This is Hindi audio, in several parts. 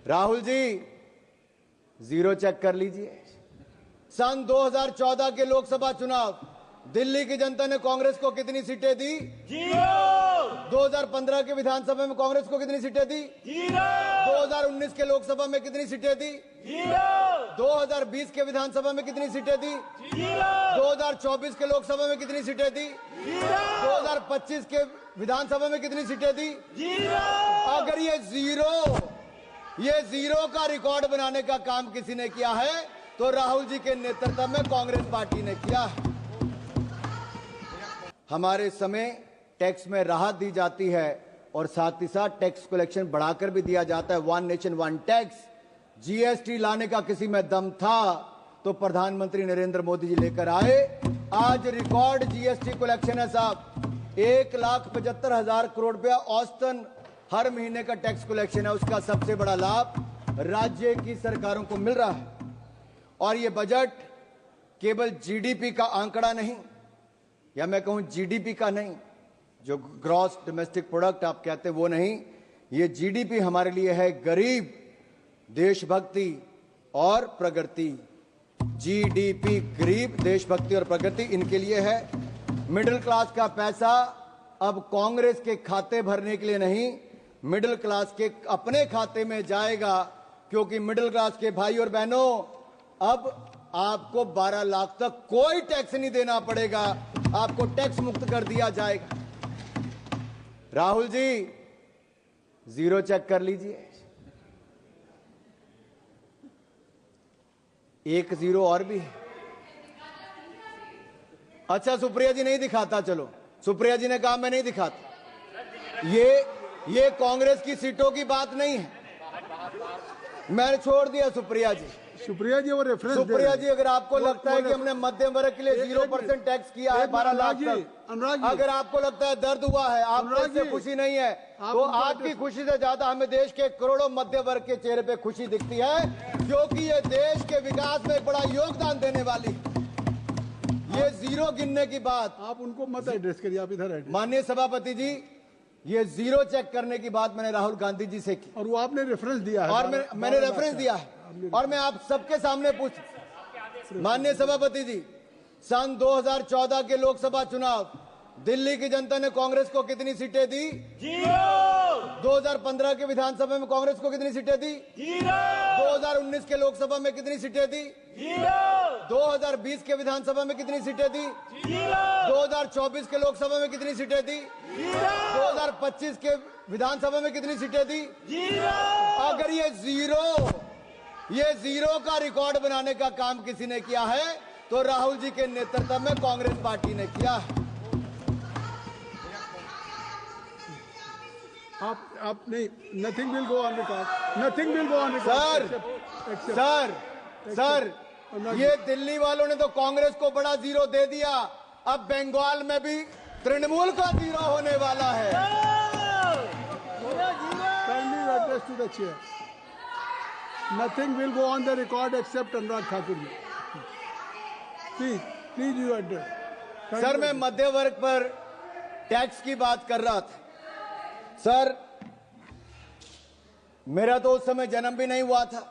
राहुल जी जीरो चेक कर लीजिए। सन 2014 के लोकसभा चुनाव दिल्ली की जनता ने कांग्रेस को कितनी सीटें दी? 2015 के विधानसभा में कांग्रेस को कितनी सीटें दी? 2019 के लोकसभा में कितनी सीटें दी? 2020 के विधानसभा में कितनी सीटें दी? 2024 के लोकसभा में कितनी सीटें दी? 2025 के विधानसभा में कितनी सीटें दी? अगर ये जीरो का रिकॉर्ड बनाने का काम किसी ने किया है तो राहुल जी के नेतृत्व में कांग्रेस पार्टी ने किया है। हमारे समय टैक्स में राहत दी जाती है और साथ ही साथ टैक्स कलेक्शन बढ़ाकर भी दिया जाता है। One nation one tax, GST लाने का किसी में दम था तो प्रधानमंत्री नरेंद्र मोदी जी लेकर आए। आज रिकॉर्ड जीएसटी कलेक्शन है साहब, 1,75,000 करोड़ रुपया औसतन हर महीने का टैक्स कलेक्शन है। उसका सबसे बड़ा लाभ राज्य की सरकारों को मिल रहा है। और ये बजट केवल जीडीपी का आंकड़ा नहीं, या मैं कहूं जीडीपी का नहीं, जो ग्रॉस डोमेस्टिक प्रोडक्ट आप कहते हैं वो नहीं, ये जीडीपी हमारे लिए है गरीब, देशभक्ति और प्रगति। जीडीपी गरीब, देशभक्ति और प्रगति इनके लिए है। मिडिल क्लास का पैसा अब कांग्रेस के खाते भरने के लिए नहीं, मिडिल क्लास के अपने खाते में जाएगा, क्योंकि मिडिल क्लास के भाई और बहनों अब आपको 12 लाख तक कोई टैक्स नहीं देना पड़ेगा, आपको टैक्स मुक्त कर दिया जाएगा। राहुल जी जीरो चेक कर लीजिए। एक जीरो और भी। अच्छा सुप्रिया जी नहीं दिखाता, चलो सुप्रिया जी ने कहा मैं नहीं दिखाता। ये कांग्रेस की सीटों की बात नहीं है, मैंने छोड़ दिया सुप्रिया जी। सुप्रिया जी वो रेफरेंस सुप्रिया जी, अगर आपको लगता है कि हमने मध्यम वर्ग के लिए 0% टैक्स किया है 12 लाख तक, अगर आपको लगता है दर्द हुआ है, आपको इससे खुशी नहीं है, तो आपकी खुशी से ज्यादा हमें देश के करोड़ों मध्य वर्ग के चेहरे पे खुशी दिखती है, क्योंकि ये देश के विकास में एक बड़ा योगदान देने वाली। ये जीरो गिनने की बात आप उनको मत एड्रेस करिए, आप इधर एड्रेस। माननीय सभापति जी, ये जीरो चेक करने की बात मैंने राहुल गांधी जी से की और वो आपने रेफरेंस दिया है, और मैंने रेफरेंस दिया है, और मैं आप सबके सामने पूछ, माननीय सभापति जी, सन 2014 के लोकसभा चुनाव दिल्ली की जनता ने कांग्रेस को कितनी सीटें दी? 2015 के विधानसभा में कांग्रेस को कितनी सीटें दी? 2019 के लोकसभा में कितनी सीटें दी? 2020 के विधानसभा में कितनी सीटें दी? 2024 के लोकसभा में कितनी सीटें दी? 2025 के विधानसभा में कितनी सीटें दी? अगर ये जीरो का रिकॉर्ड बनाने का काम किसी ने किया है तो राहुल जी के नेतृत्व में कांग्रेस पार्टी ने किया है। आप नहीं, nothing will go on record, nothing will go on record. Sir, ये दिल्ली वालों ने तो कांग्रेस को बड़ा जीरो दे दिया, अब बंगाल में भी तृणमूल का जीरो होने वाला है। Kindly address to the chair. Nothing will go on the record except Anurag Thakur ji. Please you address. Sir, मैं मध्य वर्ग पर टैक्स की बात कर रहा था। सर, मेरा तो उस समय जन्म भी नहीं हुआ था,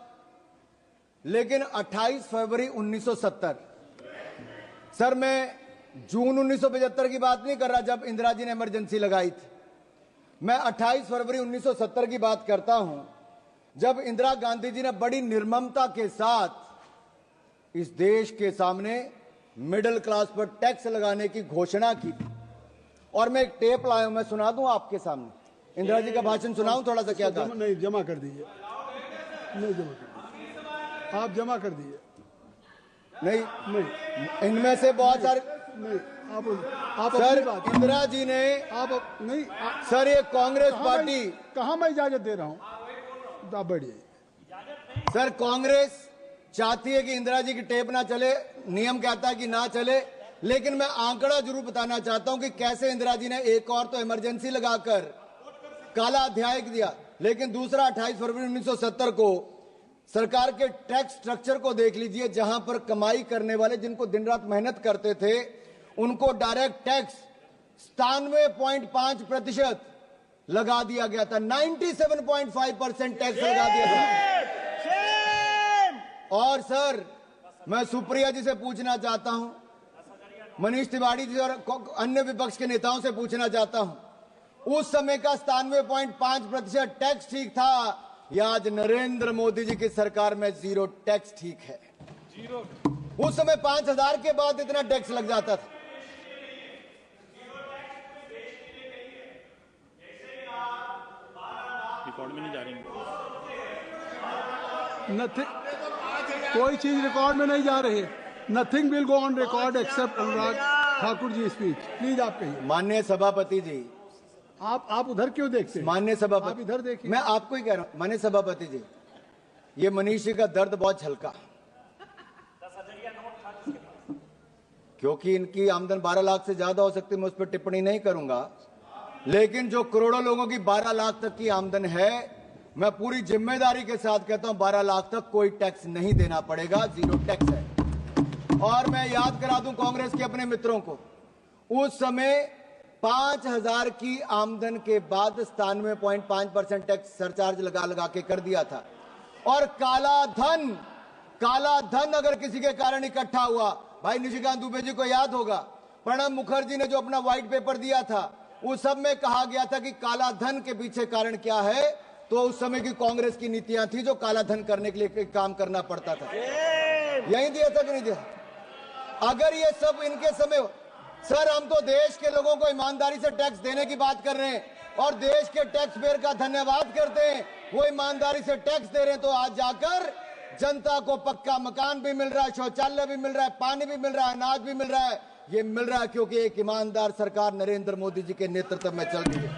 लेकिन 28 फरवरी 1970, सर मैं जून 1975 की बात नहीं कर रहा जब इंदिरा जी ने इमरजेंसी लगाई थी, मैं 28 फरवरी 1970 की बात करता हूं जब इंदिरा गांधी जी ने बड़ी निर्ममता के साथ इस देश के सामने मिडिल क्लास पर टैक्स लगाने की घोषणा की थी। और मैं एक टेप लाया हूं, मैं सुना दूं आपके सामने, इंदिरा जी का भाषण सुनाऊं थोड़ा सा? क्या था? नहीं, जमा कर दीजिए, नहीं जमा कर, आप जमा कर दीजिए। नहीं, इनमें से बहुत सारे नहीं, आप सर, इंदिरा जी ने आप नहीं सर, ये कांग्रेस पार्टी, कहां मैं इजाजत दे रहा हूं, आप बढ़िए। सर, कांग्रेस चाहती है कि इंदिरा जी की टेप ना चले, नियम कहता है कि ना चले, लेकिन मैं आंकड़ा जरूर बताना चाहता हूं कि कैसे इंदिरा जी ने एक और तो इमरजेंसी लगाकर काला अध्याय दिया, लेकिन दूसरा 28 फरवरी 1970 को सरकार के टैक्स स्ट्रक्चर को देख लीजिए, जहां पर कमाई करने वाले जिनको दिन रात मेहनत करते थे उनको डायरेक्ट टैक्स 97.5% लगा दिया गया था, 97.5% टैक्स लगा दिया था। और सर, मैं सुप्रिया जी से पूछना चाहता हूं, मनीष तिवारी जी और अन्य विपक्ष के नेताओं से पूछना चाहता हूं, उस समय का 97.5% टैक्स ठीक था या आज नरेंद्र मोदी जी की सरकार में 0 टैक्स ठीक है? उस समय 5,000 के बाद इतना टैक्स लग जाता था। रिकॉर्ड में नहीं जा रही। नथिंग, कोई चीज रिकॉर्ड में नहीं जा रही। Nothing will go on record except Anurag Thakur ji speech. Please आप कहिए। माननीय सभापति जी, आप उधर क्यों देखते हैं? माननीय सभापति, आप इधर देखिए। मैं आपको ही कह रहा हूं, माननीय सभापति जी, ये मनीष जी का दर्द बहुत हल्का, क्योंकि इनकी आमदन 12 लाख से ज्यादा हो सकती है, मैं उस पर टिप्पणी नहीं करूंगा, लेकिन जो करोड़ों लोगों की 12 लाख तक की आमदन है, मैं पूरी जिम्मेदारी के साथ कहता हूं 12 लाख तक कोई टैक्स नहीं देना पड़ेगा, 0 टैक्स है। और मैं याद करा दूं कांग्रेस के अपने मित्रों को, उस समय 5,000 की आमदन के बाद 97.5% टैक्स सरचार्ज लगा के कर दिया था। और काला धन अगर किसी के कारण इकट्ठा हुआ, भाई निशिकांत दुबे जी को याद होगा, प्रणब मुखर्जी ने जो अपना व्हाइट पेपर दिया था, उस सब में कहा गया था कि काला धन के पीछे कारण क्या है, तो उस समय की कांग्रेस की नीतियां थी जो काला धन करने के लिए काम करना पड़ता था। यही दिया था कि नहीं दिया? अगर ये सब इनके समय हो, सर हम तो देश के लोगों को ईमानदारी से टैक्स देने की बात कर रहे हैं और देश के टैक्स पेयर का धन्यवाद करते हैं, वो ईमानदारी से टैक्स दे रहे हैं, तो आज जाकर जनता को पक्का मकान भी मिल रहा है, शौचालय भी मिल रहा है, पानी भी मिल रहा है, अनाज भी मिल रहा है। ये मिल रहा है क्योंकि एक ईमानदार सरकार नरेंद्र मोदी जी के नेतृत्व में चल रही है।